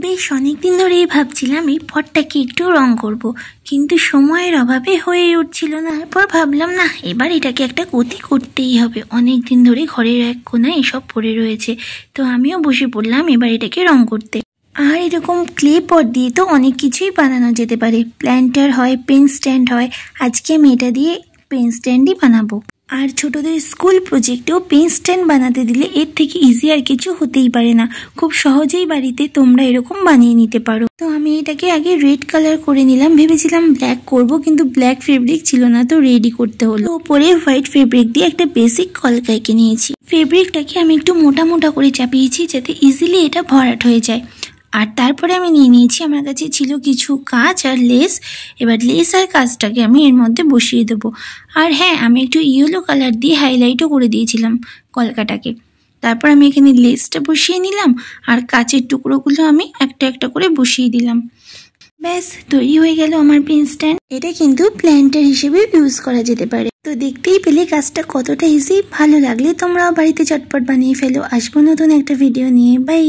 বেশ অনেকদিন ধরেই ভাবছিলাম এই পটটাকে একটু রং করব, কিন্তু সময়ের অভাবে হয়ে উঠছিল না। তারপর ভাবলাম না, এবার এটাকে একটা গতি করতেই হবে। অনেক দিন ধরে ঘরের এক কোনায় এসব পড়ে রয়েছে, তো আমিও বসে পড়লাম এবার এটাকে রং করতে। আর এরকম ক্লে পট দিয়ে তো অনেক কিছুই বানানো যেতে পারে। প্ল্যান্টার হয়, পেন স্ট্যান্ড হয়। আজকে আমি এটা দিয়ে পেন স্ট্যান্ডই বানাবো। আর ছোটদের স্কুল প্রজেক্টেও পেন স্ট্যান্ড বানাতে দিলে এর থেকে ইজি আর কিছু হতেই পারে না। খুব সহজেই বাড়িতে তোমরা এরকম বানিয়ে নিতে পারো। তো আমি এটাকে আগে রেড কালার করে নিলাম, ভেবেছিলাম ব্ল্যাক করব, কিন্তু ব্ল্যাক ফেব্রিক ছিল না, তো রেডই করতে হলো। উপরে হোয়াইট ফেব্রিক দিয়ে একটা বেসিক কলকা এঁকে নিয়েছি। ফেব্রিকটাকে আমি একটু মোটা মোটা করে চাপিয়েছি যাতে ইজিলি এটা ভরাট হয়ে যায়। আর তারপরে আমি নিয়ে নিয়েছি, আমার কাছে ছিল কিছু কাঁচ আর লেস। এবার লেস আর কাঁচটাকে আমি এর মধ্যে বসিয়ে দেবো। আর হ্যাঁ, আমি একটু ইয়েলো কালার দিয়ে হাইলাইটও করে দিয়েছিলাম কলকাটাকে। তারপর আমি এখানে লেসটা বসিয়ে নিলাম আর কাঁচের টুকরোগুলো আমি একটা একটা করে বসিয়ে দিলাম। ব্যাস তৈরি হয়ে গেল আমার পেন স্ট্যান্ড। এটা কিন্তু প্ল্যান্টার হিসেবে ইউজ করা যেতে পারে। তো দেখতেই পেলে কাজটা কতটা ইজি। ভালো লাগলে তোমরাও বাড়িতে চটপট বানিয়ে ফেলো। আসবো নতুন একটা ভিডিও নিয়ে। বাই।